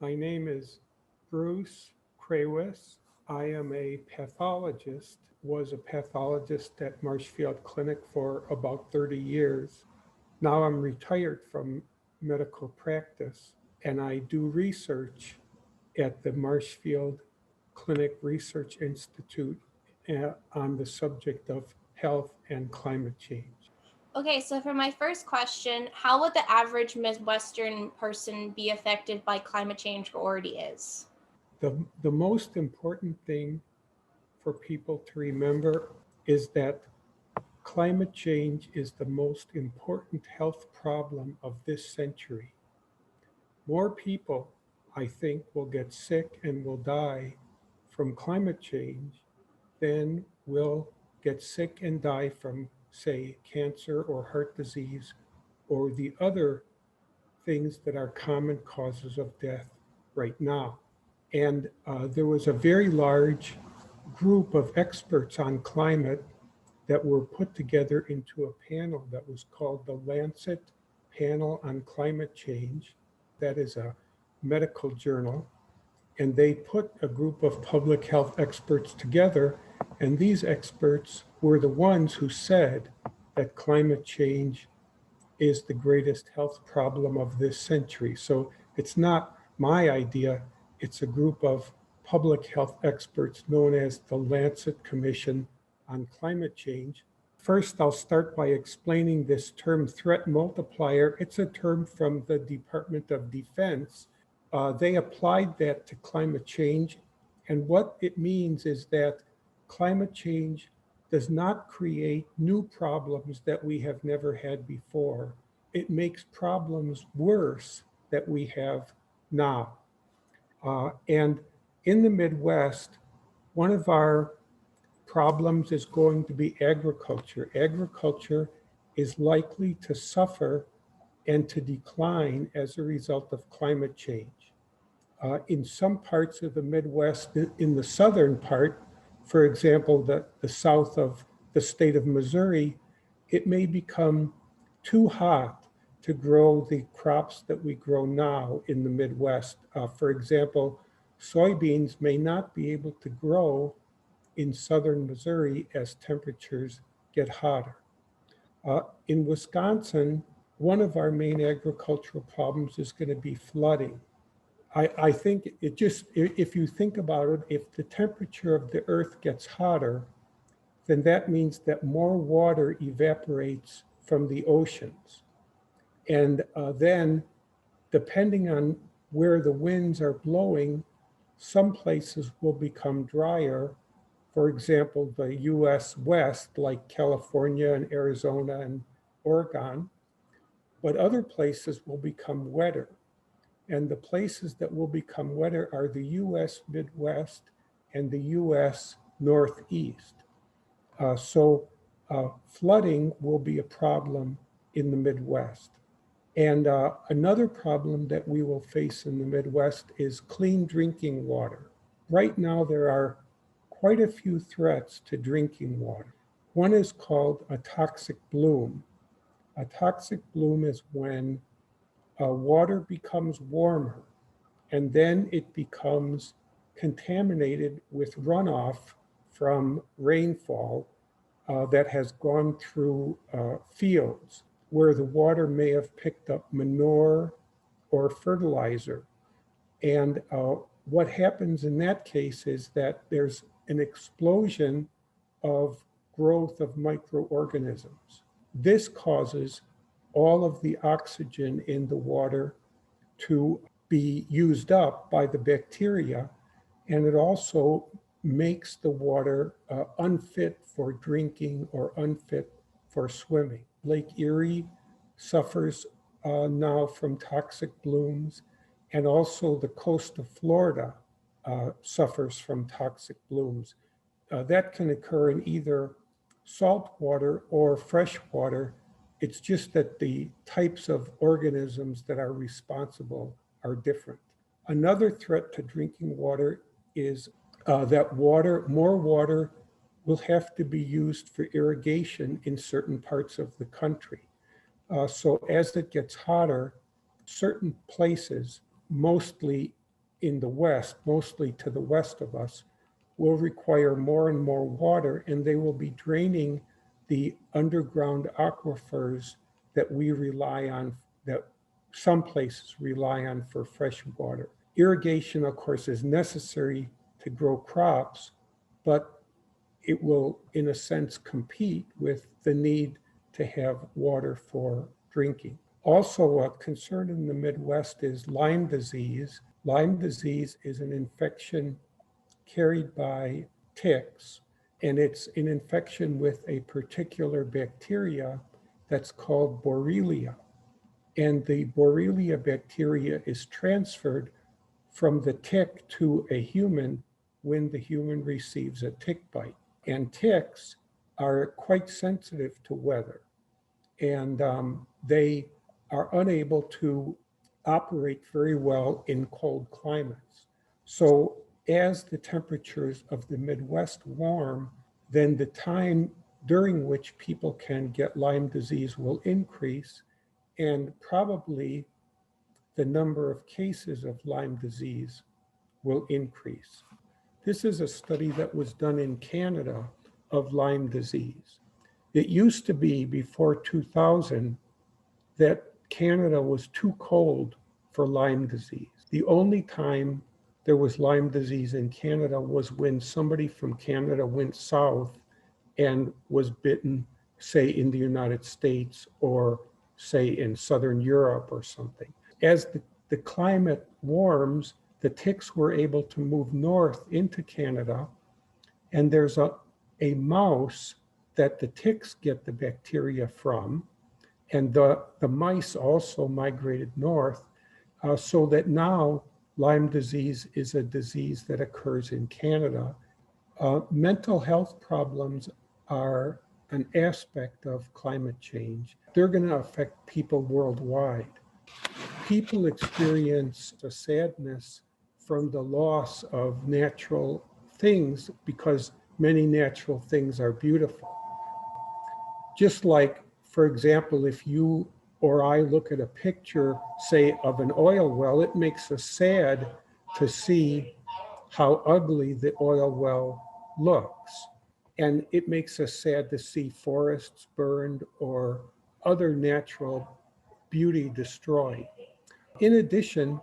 My name is Bruce Krawis. I am a pathologist, was a pathologist at Marshfield Clinic for about 30 years. Now I'm retired from medical practice and I do research at the Marshfield Clinic Research Institute on the subject of health and climate change. Okay, so for my first question, how would the average Midwestern person be affected by climate change or already is? The most important thing for people to remember is that climate change is the most important health problem of this century. More people, I think, will get sick and will die from climate change than will get sick and die from, say, cancer or heart disease or the other things that are common causes of death right now. And there was a very large group of experts on climate that were put together into a panel that was called the Lancet Panel on Climate Change. That is a medical journal. And they put a group of public health experts together. And these experts were the ones who said that climate change is the greatest health problem of this century. So it's not my idea, it's a group of public health experts known as the Lancet Commission on Climate Change. First, I'll start by explaining this term threat multiplier. It's a term from the Department of Defense. They applied that to climate change. And what it means is that climate change does not create new problems that we have never had before. It makes problems worse that we have now. And in the Midwest, one of our problems is going to be agriculture. Agriculture is likely to suffer and to decline as a result of climate change. In some parts of the Midwest, in the southern part, for example, the south of the state of Missouri, it may become too hot to grow the crops that we grow now in the Midwest. For example, soybeans may not be able to grow in southern Missouri as temperatures get hotter. In Wisconsin, one of our main agricultural problems is going to be flooding. I think it just, if you think about it, if the temperature of the earth gets hotter, then that means that more water evaporates from the oceans. And then, depending on where the winds are blowing, some places will become drier. For example, the US West, like California and Arizona and Oregon, but other places will become wetter. And the places that will become wetter are the US Midwest and the US Northeast. So flooding will be a problem in the Midwest. And another problem that we will face in the Midwest is clean drinking water. Right now, there are quite a few threats to drinking water. One is called a toxic bloom. A toxic bloom is when water becomes warmer and then it becomes contaminated with runoff from rainfall that has gone through fields where the water may have picked up manure or fertilizer. And what happens in that case is that there's an explosion of growth of microorganisms. This causes all of the oxygen in the water to be used up by the bacteria, and it also makes the water unfit for drinking or unfit for swimming. Lake Erie suffers now from toxic blooms, and also the coast of Florida suffers from toxic blooms. That can occur in either salt water or fresh water. It's just that the types of organisms that are responsible are different. Another threat to drinking water is that more water will have to be used for irrigation in certain parts of the country. So as it gets hotter, certain places, mostly in the West, mostly to the west of us, will require more and more water, and they will be draining the underground aquifers that we rely on, that some places rely on for fresh water. Irrigation, of course, is necessary to grow crops, but it will, in a sense, compete with the need to have water for drinking. Also, a concern in the Midwest is Lyme disease. Lyme disease is an infection carried by ticks, and it's an infection with a particular bacteria that's called Borrelia. And the Borrelia bacteria is transferred from the tick to a human when the human receives a tick bite. And ticks are quite sensitive to weather, and they are unable to operate very well in cold climates. So as the temperatures of the Midwest warm, then the time during which people can get Lyme disease will increase, and probably the number of cases of Lyme disease will increase. This is a study that was done in Canada of Lyme disease. It used to be before 2000 that Canada was too cold for Lyme disease. The only time there was Lyme disease in Canada was when somebody from Canada went south and was bitten, say in the United States or say in Southern Europe or something. As the climate warms, the ticks were able to move north into Canada, and there's a mouse that the ticks get the bacteria from, and the mice also migrated north, so that now Lyme disease is a disease that occurs in Canada. Mental health problems are an aspect of climate change. They're going to affect people worldwide. People experience a sadness from the loss of natural things because many natural things are beautiful. Just like, for example, if you or I look at a picture, say, of an oil well, it makes us sad to see how ugly the oil well looks. And it makes us sad to see forests burned or other natural beauty destroyed. In addition,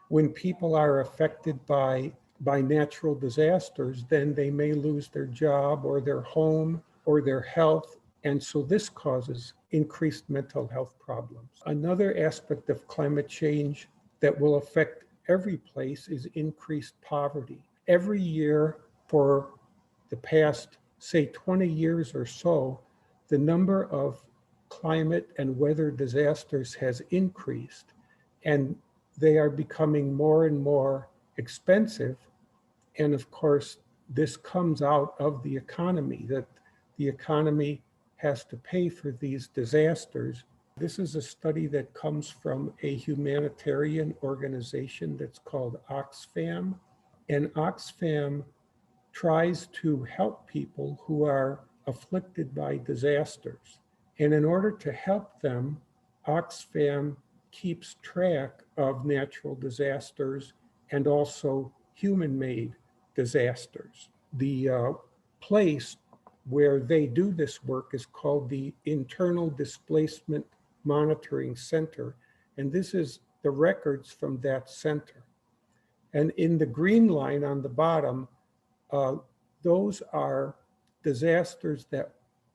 when people are affected by natural disasters, then they may lose their job or their home or their health. And so this causes increased mental health problems. Another aspect of climate change that will affect every place is increased poverty. Every year for the past, say, 20 years or so, the number of climate and weather disasters has increased, and they are becoming more and more expensive. And of course, this comes out of the economy, that the economy has to pay for these disasters. This is a study that comes from a humanitarian organization that's called Oxfam. And Oxfam tries to help people who are afflicted by disasters. And in order to help them, Oxfam keeps track of natural disasters and also human-made disasters. The place where they do this work is called the Internal Displacement Monitoring Center, and this is the records from that center. And in the green line on the bottom, those are disasters that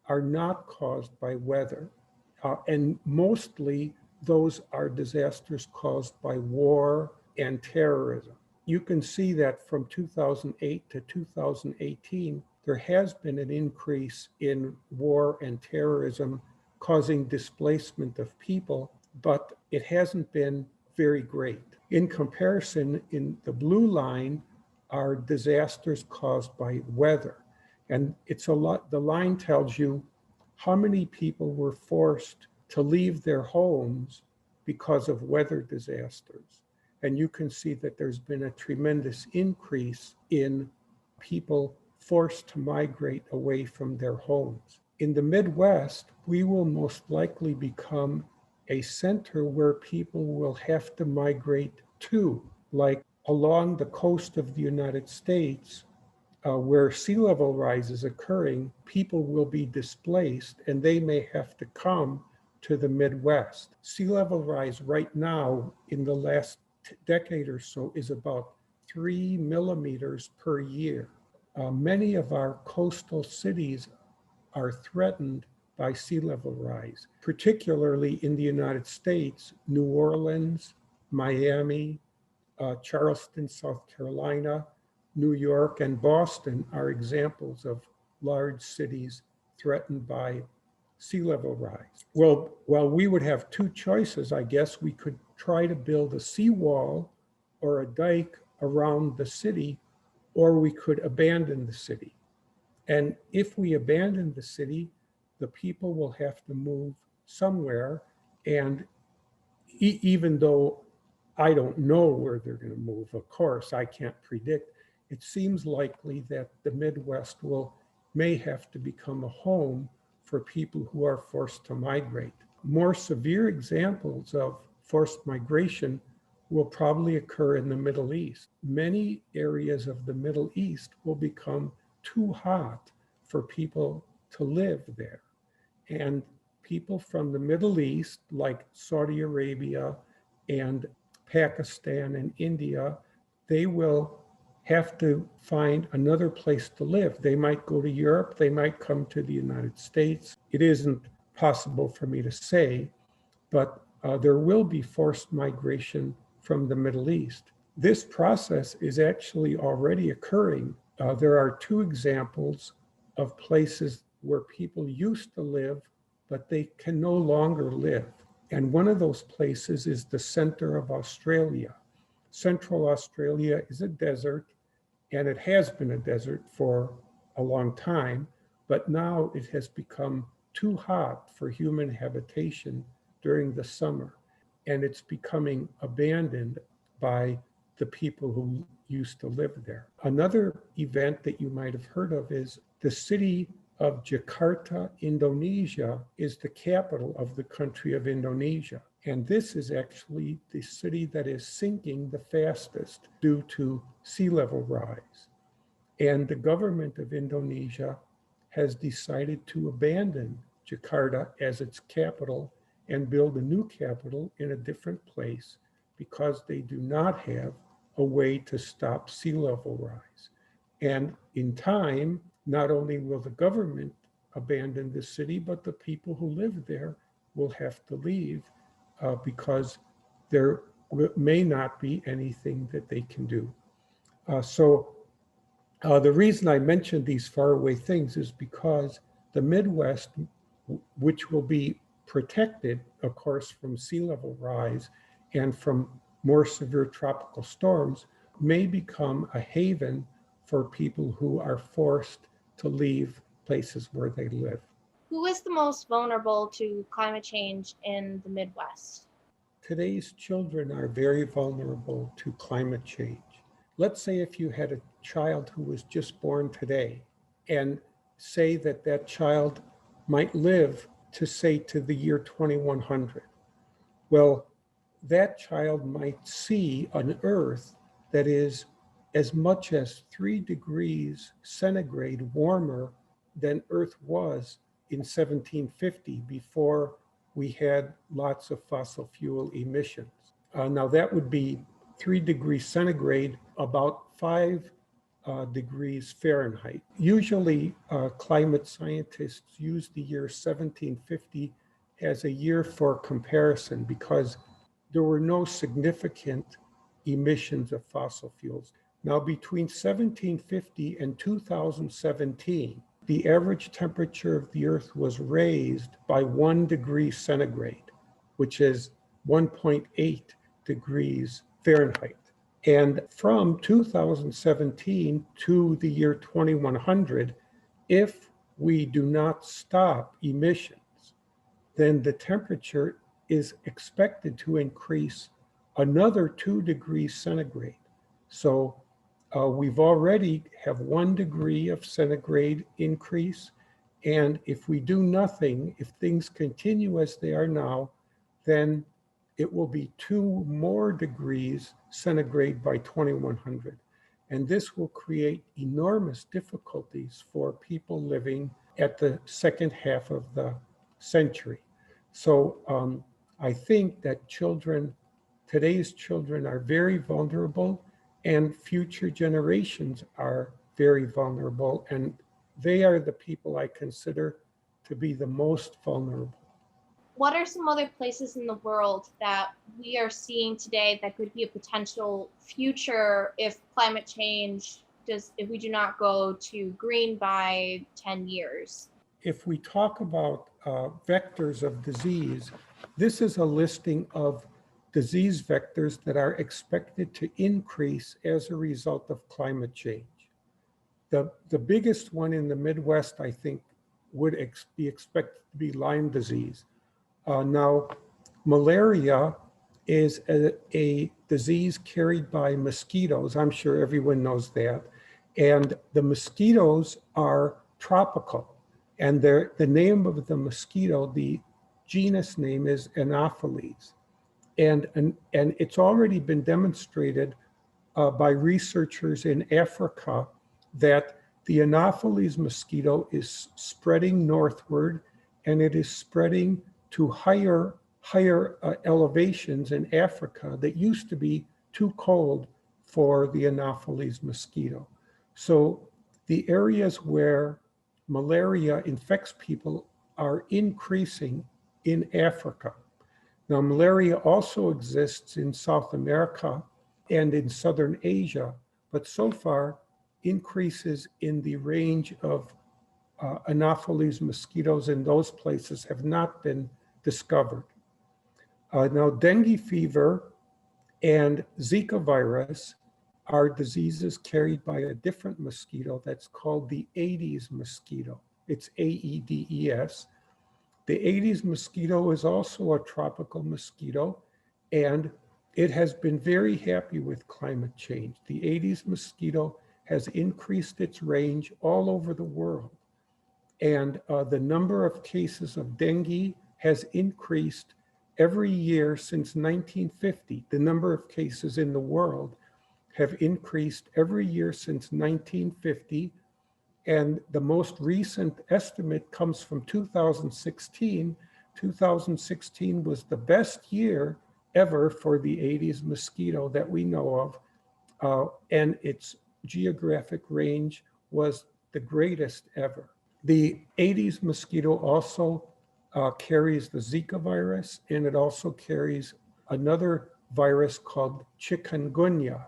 are not caused by weather, and mostly those are disasters caused by war and terrorism. You can see that from 2008 to 2018, there has been an increase in war and terrorism causing displacement of people, but it hasn't been very great. In comparison, in the blue line are disasters caused by weather. And it's a lot, the line tells you how many people were forced to leave their homes because of weather disasters. And you can see that there's been a tremendous increase in people forced to migrate away from their homes. In the Midwest, we will most likely become a center where people will have to migrate to, like along the coast of the United States, where sea level rise is occurring, people will be displaced and they may have to come to the Midwest. Sea level rise right now in the last decade or so is about 3 millimeters per year. Many of our coastal cities are threatened by sea level rise, particularly in the United States. New Orleans, Miami, Charleston, South Carolina, New York, and Boston are examples of large cities threatened by sea level rise. Well, we would have two choices, I guess. We could try to build a seawall or a dike around the city, or we could abandon the city. And if we abandon the city, the people will have to move somewhere. And even though I don't know where they're going to move, of course, I can't predict, it seems likely that the Midwest may have to become a home for people who are forced to migrate. More severe examples of forced migration will probably occur in the Middle East. Many areas of the Middle East will become too hot for people to live there. And people from the Middle East, like Saudi Arabia and Pakistan and India, they will have to find another place to live. They might go to Europe, they might come to the United States. It isn't possible for me to say, but there will be forced migration from the Middle East. This process is actually already occurring. There are two examples of places where people used to live, but they can no longer live. And one of those places is the center of Australia. Central Australia is a desert, and it has been a desert for a long time, but now it has become too hot for human habitation during the summer, and it's becoming abandoned by the people who used to live there. Another event that you might have heard of is the city of Jakarta, Indonesia, is the capital of the country of Indonesia. And this is actually the city that is sinking the fastest due to sea level rise. And the government of Indonesia has decided to abandon Jakarta as its capital and build a new capital in a different place because they do not have a way to stop sea level rise. And in time, not only will the government abandon the city, but the people who live there will have to leave because there may not be anything that they can do. So the reason I mentioned these faraway things is because the Midwest, which will be protected, of course, from sea level rise and from more severe tropical storms, may become a haven for people who are forced to leave places where they live. Who is the most vulnerable to climate change in the Midwest? Today's children are very vulnerable to climate change. Let's say if you had a child who was just born today, and say that that child might live to the year 2100. Well, that child might see an Earth that is as much as 3 degrees centigrade warmer than Earth was in 1750, before we had lots of fossil fuel emissions. Now that would be 3 degrees centigrade, about 5 degrees Fahrenheit. Usually climate scientists use the year 1750 as a year for comparison because there were no significant emissions of fossil fuels. Now, between 1750 and 2017, the average temperature of the Earth was raised by 1 degree centigrade, which is 1.8 degrees Fahrenheit. And from 2017 to the year 2100, if we do not stop emissions, then the temperature is expected to increase another 2 degrees centigrade. So we've already have 1 degree of centigrade increase. And if we do nothing, if things continue as they are now, then it will be 2 more degrees centigrade by 2100. And this will create enormous difficulties for people living at the second half of the century. So I think that today's children are very vulnerable, and future generations are very vulnerable, and they are the people I consider to be the most vulnerable. What are some other places in the world that we are seeing today that could be a potential future if climate change if we do not go to green by 10 years? If we talk about vectors of disease, this is a listing of disease vectors that are expected to increase as a result of climate change. The biggest one in the Midwest, I think, would be expected to be Lyme disease. Now, malaria is a disease carried by mosquitoes. I'm sure everyone knows that. And the mosquitoes are tropical. And the name of the mosquito, the genus name is Anopheles. And it's already been demonstrated by researchers in Africa that the Anopheles mosquito is spreading northward, and it is spreading to higher elevations in Africa that used to be too cold for the Anopheles mosquito. So the areas where malaria infects people are increasing in Africa. Now, malaria also exists in South America and in Southern Asia, but so far increases in the range of Anopheles mosquitoes in those places have not been discovered. Now, dengue fever and Zika virus are diseases carried by a different mosquito that's called the Aedes mosquito. It's Aedes. The Aedes mosquito is also a tropical mosquito, and it has been very happy with climate change. The Aedes mosquito has increased its range all over the world. And the number of cases of dengue has increased every year since 1950. The number of cases in the world have increased every year since 1950. And the most recent estimate comes from 2016. 2016 was the best year ever for the Aedes mosquito that we know of, and its geographic range was the greatest ever. The Aedes mosquito also carries the Zika virus, and it also carries another virus called chikungunya,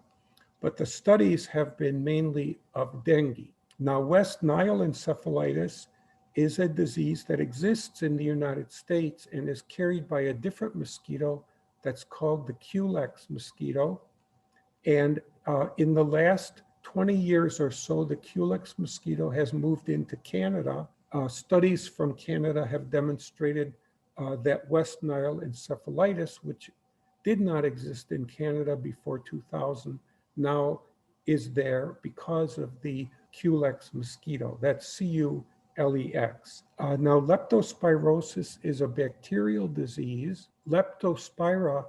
but the studies have been mainly of dengue. Now, West Nile encephalitis is a disease that exists in the United States and is carried by a different mosquito that's called the Culex mosquito. And in the last 20 years or so, the Culex mosquito has moved into Canada. Studies from Canada have demonstrated that West Nile encephalitis, which did not exist in Canada before 2000, now is there because of the Culex mosquito. That's Culex. Now, leptospirosis is a bacterial disease. Leptospira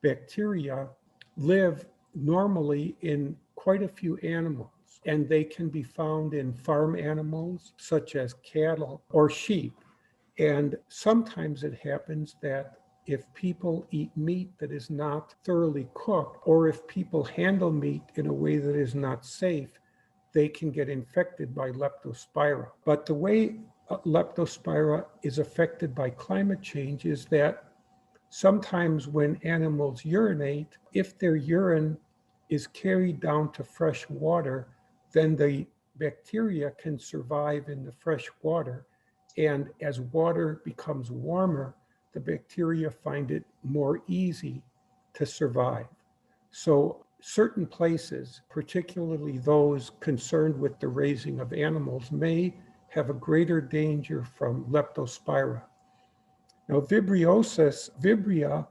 bacteria live normally in quite a few animals, and they can be found in farm animals such as cattle or sheep. And sometimes it happens that if people eat meat that is not thoroughly cooked, or if people handle meat in a way that is not safe, they can get infected by leptospira. But the way leptospira is affected by climate change is that sometimes when animals urinate, if their urine is carried down to fresh water, then the bacteria can survive in the fresh water. And as water becomes warmer, the bacteria find it more easy to survive. So certain places, particularly those concerned with the raising of animals, may have a greater danger from leptospira. Now, vibria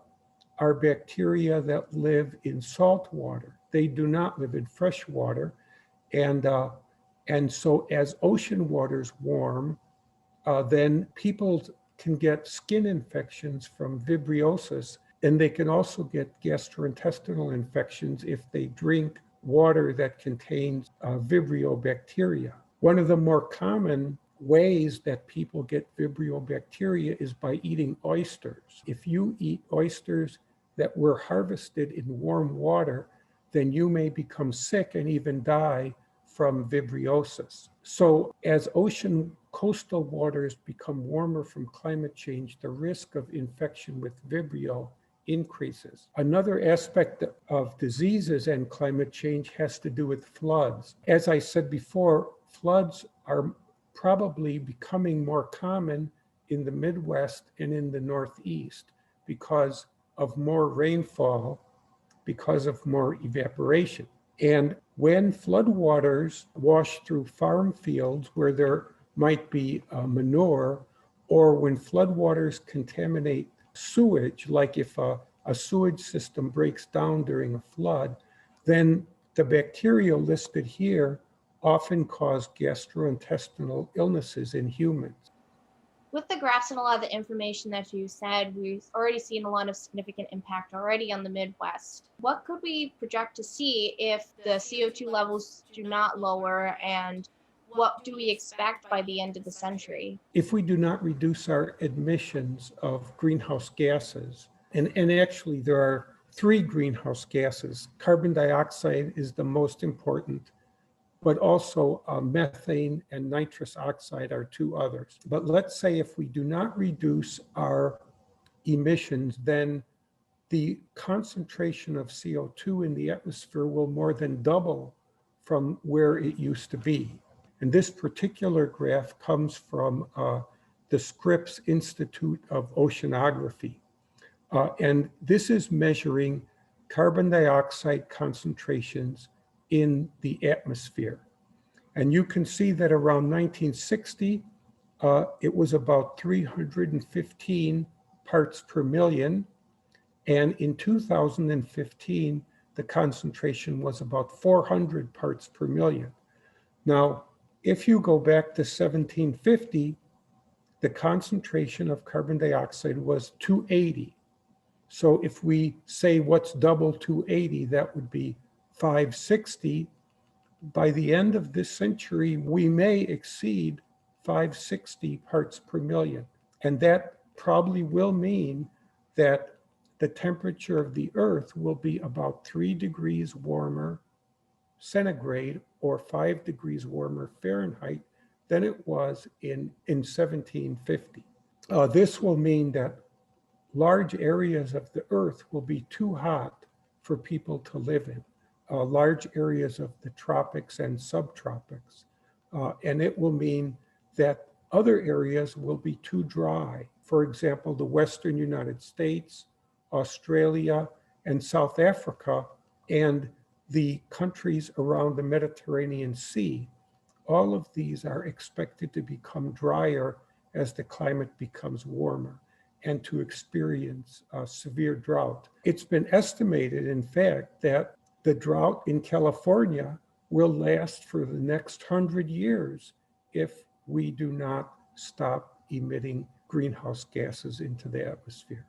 are bacteria that live in salt water. They do not live in fresh water. And so as ocean waters warm, then people can get skin infections from vibriosis, And they can also get gastrointestinal infections if they drink water that contains Vibrio bacteria. One of the more common ways that people get Vibrio bacteria is by eating oysters. If you eat oysters that were harvested in warm water, then you may become sick and even die from vibriosis. So as ocean coastal waters become warmer from climate change, the risk of infection with Vibrio increases. Another aspect of diseases and climate change has to do with floods. As I said before, floods are probably becoming more common in the Midwest and in the Northeast because of more rainfall, because of more evaporation. And when floodwaters wash through farm fields where there might be manure, or when floodwaters contaminate sewage, like if a sewage system breaks down during a flood, then the bacteria listed here often cause gastrointestinal illnesses in humans. With the graphs and a lot of the information that you said, we've already seen a lot of significant impact already on the Midwest. What could we project to see if the CO2 levels do not lower, and what do we expect by the end of the century? If we do not reduce our emissions of greenhouse gases, and actually there are 3 greenhouse gases. Carbon dioxide is the most important, but also methane and nitrous oxide are 2 others. But let's say if we do not reduce our emissions, then the concentration of CO2 in the atmosphere will more than double from where it used to be. And this particular graph comes from the Scripps Institute of Oceanography. And this is measuring carbon dioxide concentrations in the atmosphere. And you can see that around 1960, it was about 315 parts per million. And in 2015, the concentration was about 400 parts per million. Now, if you go back to 1750, the concentration of carbon dioxide was 280. So if we say what's double 280, that would be 560. By the end of this century, we may exceed 560 parts per million. And that probably will mean that the temperature of the Earth will be about 3 degrees warmer centigrade or 5 degrees warmer Fahrenheit than it was in 1750. This will mean that large areas of the Earth will be too hot for people to live in, large areas of the tropics and subtropics. And it will mean that other areas will be too dry. For example, the Western United States, Australia, and South Africa, and the countries around the Mediterranean Sea. All of these are expected to become drier as the climate becomes warmer and to experience severe drought. It's been estimated, in fact, that the drought in California will last for the next 100 years if we do not stop emitting greenhouse gases into the atmosphere.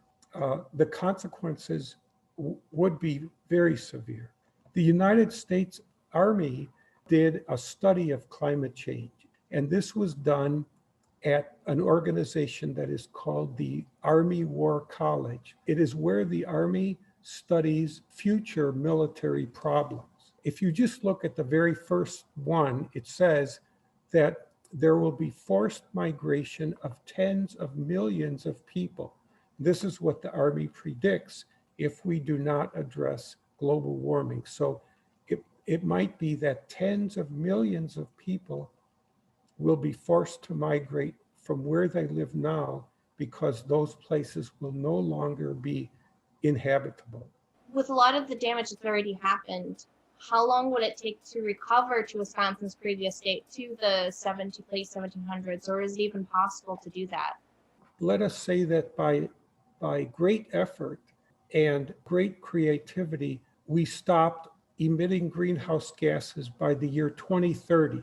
The consequences would be very severe. The United States Army did a study of climate change, and this was done at an organization that is called the Army War College. It is where the Army studies future military problems. If you just look at the very first one, it says that there will be forced migration of tens of millions of people. This is what the Army predicts if we do not address global warming. So it might be that tens of millions of people will be forced to migrate from where they live now because those places will no longer be inhabitable. With a lot of the damage that's already happened, how long would it take to recover to Wisconsin's previous state to the late 1700s, or is it even possible to do that? Let us say that by great effort and great creativity, we stopped emitting greenhouse gases by the year 2030.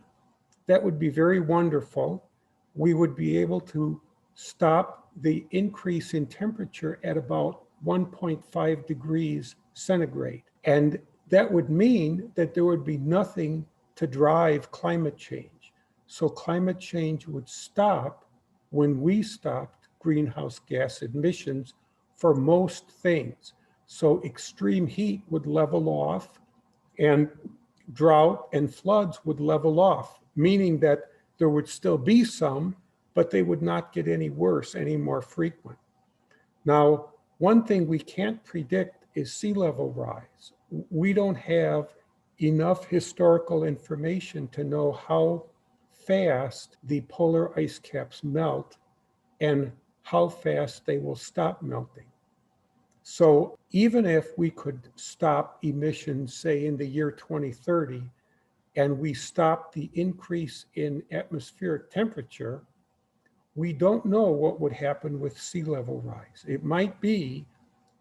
That would be very wonderful. We would be able to stop the increase in temperature at about 1.5 degrees centigrade. And that would mean that there would be nothing to drive climate change. So climate change would stop when we stopped greenhouse gas emissions for most things. So extreme heat would level off, and drought and floods would level off, meaning that there would still be some, but they would not get any worse, any more frequent. Now, one thing we can't predict is sea level rise. We don't have enough historical information to know how fast the polar ice caps melt and how fast they will stop melting. So even if we could stop emissions, say in the year 2030, and we stop the increase in atmospheric temperature, we don't know what would happen with sea level rise. It might be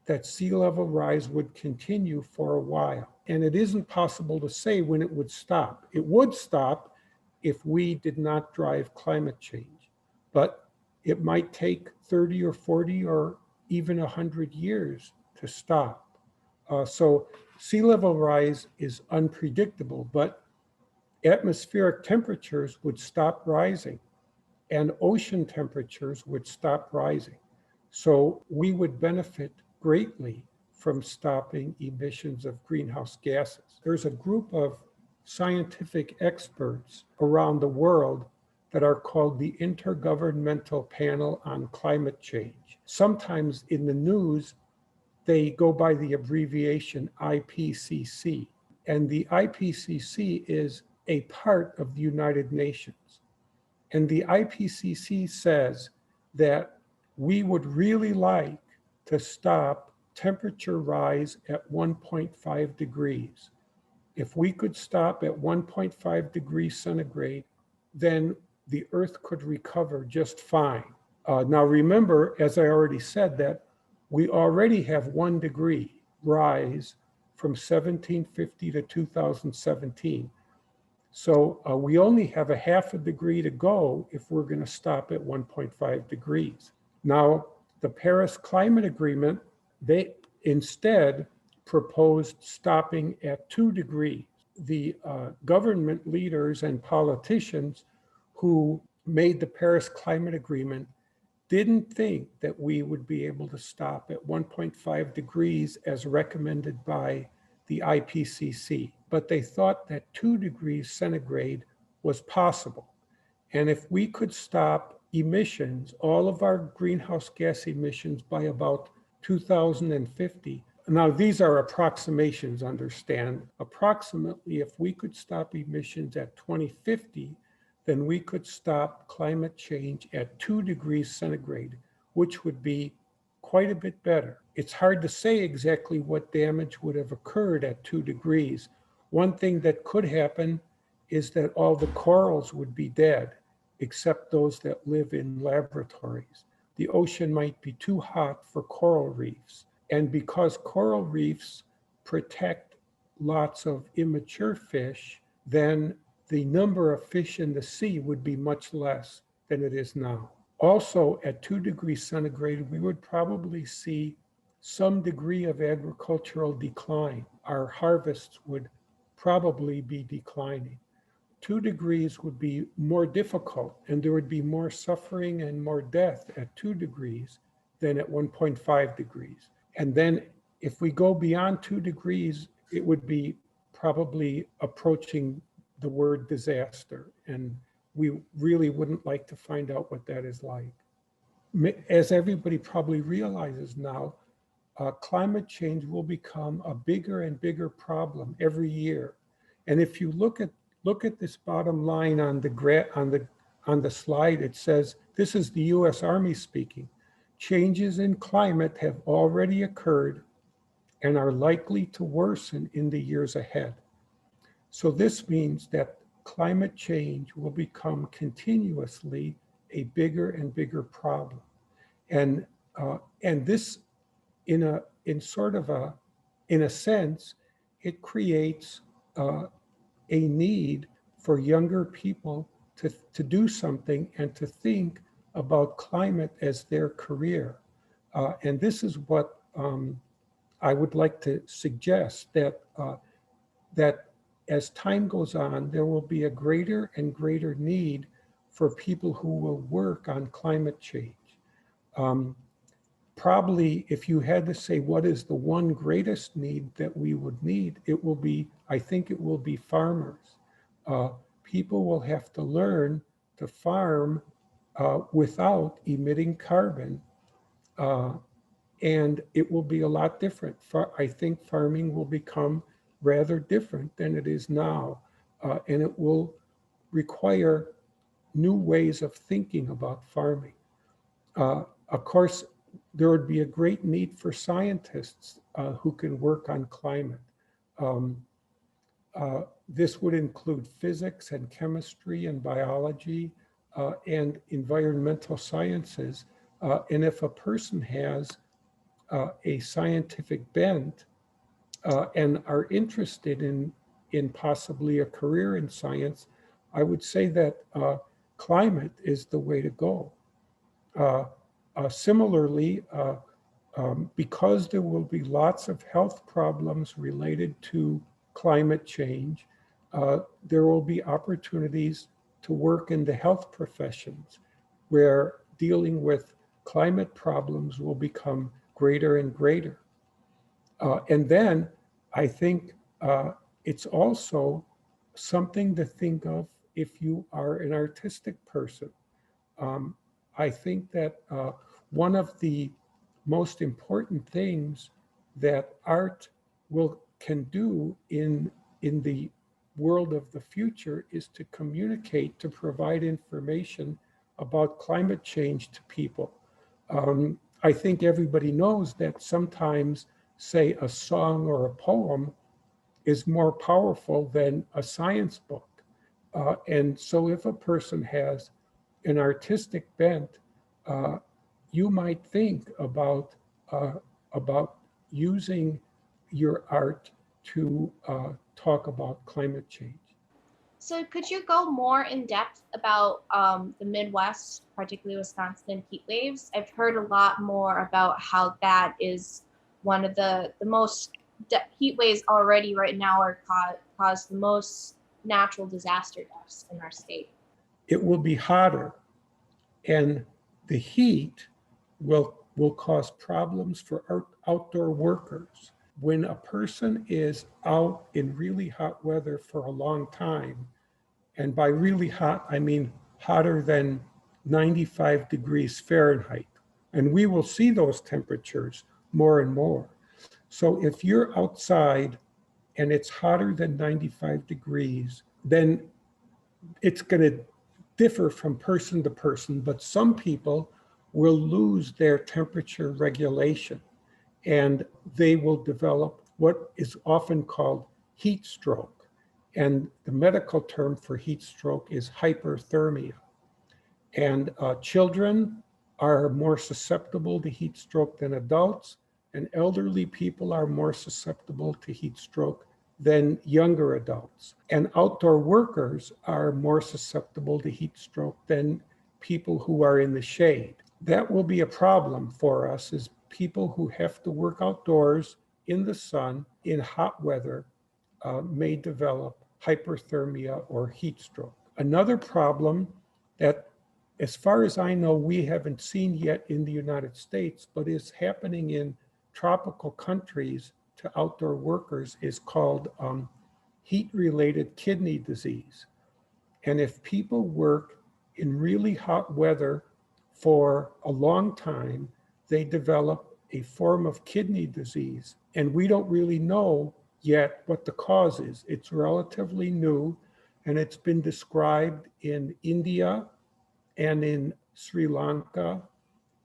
that sea level rise would continue for a while, and it isn't possible to say when it would stop. It would stop if we did not drive climate change, but it might take 30 or 40 or even 100 years to stop. So sea level rise is unpredictable, but atmospheric temperatures would stop rising and ocean temperatures would stop rising. So we would benefit greatly from stopping emissions of greenhouse gases. There's a group of scientific experts around the world that are called the Intergovernmental Panel on Climate Change. Sometimes in the news, they go by the abbreviation IPCC. And the IPCC is a part of the United Nations. And the IPCC says that we would really like to stop temperature rise at 1.5 degrees. If we could stop at 1.5 degrees centigrade, then the Earth could recover just fine. Now remember, as I already said, that we already have 1 degree rise from 1750 to 2017. So we only have a half a degree to go if we're going to stop at 1.5 degrees. Now, the Paris Climate Agreement, they instead proposed stopping at 2 degrees. The government leaders and politicians who made the Paris Climate Agreement didn't think that we would be able to stop at 1.5 degrees as recommended by the IPCC, but they thought that 2 degrees centigrade was possible. And if we could stop emissions, all of our greenhouse gas emissions by about 2050, now these are approximations, understand, approximately if we could stop emissions at 2050, then we could stop climate change at 2 degrees centigrade, which would be quite a bit better. It's hard to say exactly what damage would have occurred at 2 degrees. One thing that could happen is that all the corals would be dead, except those that live in laboratories. The ocean might be too hot for coral reefs. And because coral reefs protect lots of immature fish, then the number of fish in the sea would be much less than it is now. Also, at 2 degrees centigrade, we would probably see some degree of agricultural decline. Our harvests would probably be declining. 2 degrees would be more difficult, and there would be more suffering and more death at 2 degrees than at 1.5 degrees. And then if we go beyond 2 degrees, it would be probably approaching the word disaster. And we really wouldn't like to find out what that is like. As everybody probably realizes now, climate change will become a bigger and bigger problem every year. And if you look at this bottom line on the slide, it says, this is the US Army speaking. Changes in climate have already occurred and are likely to worsen in the years ahead. So this means that climate change will become continuously a bigger and bigger problem. And this, in a sense, it creates a need for younger people to do something and to think about climate as their career. And this is what I would like to suggest that that as time goes on, there will be a greater and greater need for people who will work on climate change. Um, Probably, if you had to say what is the one greatest need that we would need, it will be, I think it will be farmers. Uh, People will have to learn to farm without emitting carbon. Uh, and it will be a lot different. I think farming will become rather different than it is now. And it will require new ways of thinking about farming. Of course, there would be a great need for scientists who can work on climate. Um, this would include physics and chemistry and biology and environmental sciences. And if a person has a scientific bent and are interested in possibly a career in science, I would say that climate is the way to go. Similarly, because there will be lots of health problems related to climate change, there will be opportunities to work in the health professions where dealing with climate problems will become greater and greater. And then I think it's also something to think of if you are an artistic person. Um, I think that one of the most important things that art can do in the world of the future is to communicate, to provide information about climate change to people. I think everybody knows that sometimes, say, a song or a poem is more powerful than a science book. And so if a person has an artistic bent, uh, you might think uh, about using your art to talk about climate change. So could you go more in depth about the Midwest, particularly Wisconsin and heat waves? I've heard a lot more about how that is one of the most heat waves already right now are cause the most natural disaster deaths in our state. It will be hotter, and the heat will cause problems for outdoor workers. When a person is out in really hot weather for a long time, and by really hot, I mean hotter than 95 degrees Fahrenheit. And we will see those temperatures more and more. So if you're outside and it's hotter than 95 degrees, then it's going to differ from person to person, but some people will lose their temperature regulation and they will develop what is often called heat stroke. And the medical term for heat stroke is hyperthermia. And children are more susceptible to heat stroke than adults, and elderly people are more susceptible to heat stroke than younger adults. And outdoor workers are more susceptible to heat stroke than people who are in the shade. That will be a problem for us as people who have to work outdoors in the sun in hot weather may develop hyperthermia or heat stroke. Another problem that, as far as I know, we haven't seen yet in the United States, but is happening in tropical countries to outdoor workers is called heat-related kidney disease. And if people work in really hot weather for a long time, they develop a form of kidney disease. And we don't really know yet what the cause is. It's relatively new, and it's been described in India and in Sri Lanka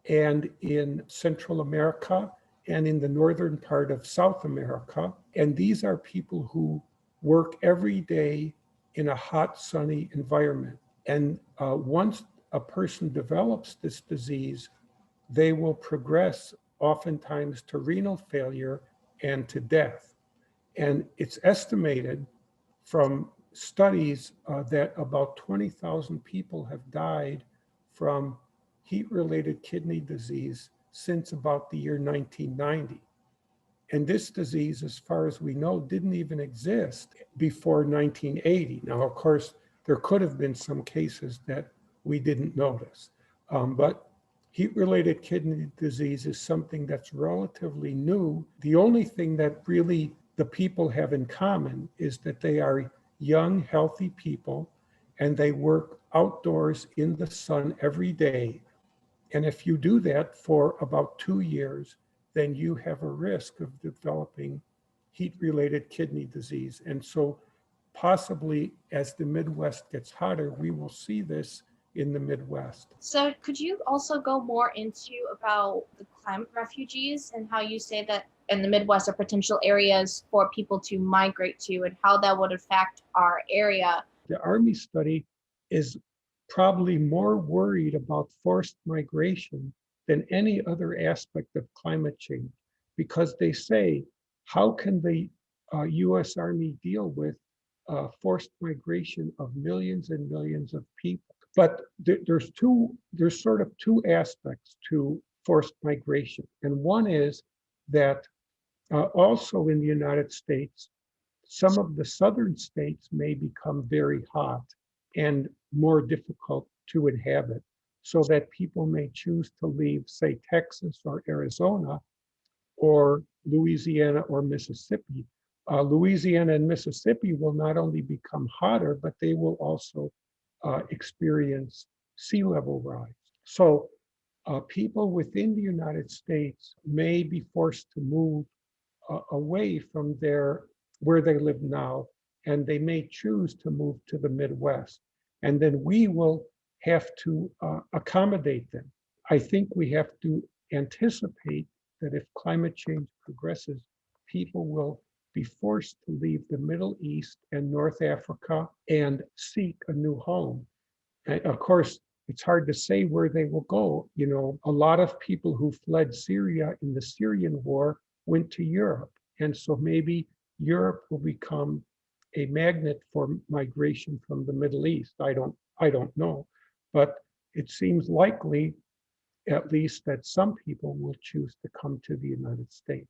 and in Central America and in the northern part of South America. And these are people who work every day in a hot, sunny environment. And once a person develops this disease, they will progress oftentimes to renal failure and to death. And it's estimated from studies that about 20,000 people have died from heat-related kidney disease since about the year 1990. And this disease, as far as we know, didn't even exist before 1980. Now, of course, there could have been some cases that we didn't notice. But heat-related kidney disease is something that's relatively new. The only thing that really the people have in common is that they are young, healthy people, and they work outdoors in the sun every day. And if you do that for about 2 years, then you have a risk of developing heat-related kidney disease. And so possibly as the Midwest gets hotter, we will see this in the Midwest. So could you also go more into about the climate refugees and how you say that in the Midwest are potential areas for people to migrate to and how that would affect our area? The Army study is probably more worried about forced migration than any other aspect of climate change, because they say, how can the US Army deal with forced migration of millions and millions of people? But there's sort of two aspects to forced migration. And one is that also in the United States, some of the southern states may become very hot and more difficult to inhabit, so that people may choose to leave, say, Texas or Arizona or Louisiana or Mississippi. Louisiana and Mississippi will not only become hotter, but they will also experience sea level rise. So people within the United States may be forced to move away from where they live now, and they may choose to move to the Midwest. And then we will have to accommodate them. I think we have to anticipate that if climate change progresses, people will be forced to leave the Middle East and North Africa and seek a new home. And of course, it's hard to say where they will go. You know, a lot of people who fled Syria in the Syrian war went to Europe. And so maybe Europe will become a magnet for migration from the Middle East. I don't know, but it seems likely, at least, that some people will choose to come to the United States.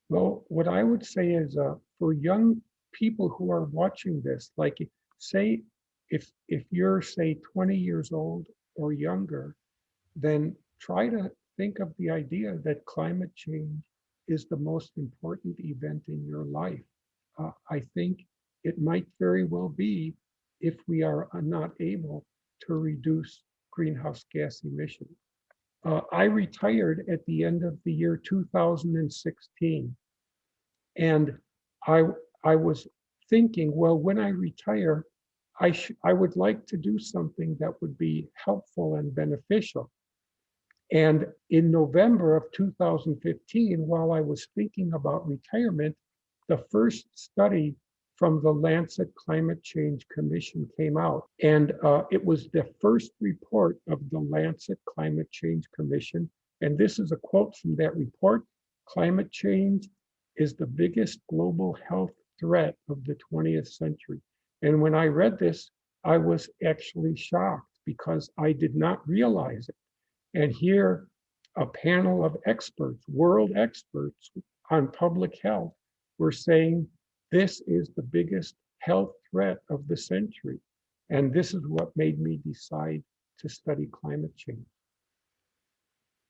Well, what I would say is for young people who are watching this, like say, if you're say 20 years old or younger, then try to think of the idea that climate change is the most important event in your life. I think it might very well be if we are not able to reduce greenhouse gas emissions. I retired at the end of the year 2016, and I was thinking, well, when I retire, I would like to do something that would be helpful and beneficial. And in November of 2015, while I was thinking about retirement, the first study from the Lancet Climate Change Commission came out. And it was the first report of the Lancet Climate Change Commission. And this is a quote from that report: "Climate change is the biggest global health threat of the 20th century." And when I read this, I was actually shocked because I did not realize it. And here, a panel of experts, world experts on public health, were saying this is the biggest health threat of the century. And this is what made me decide to study climate change.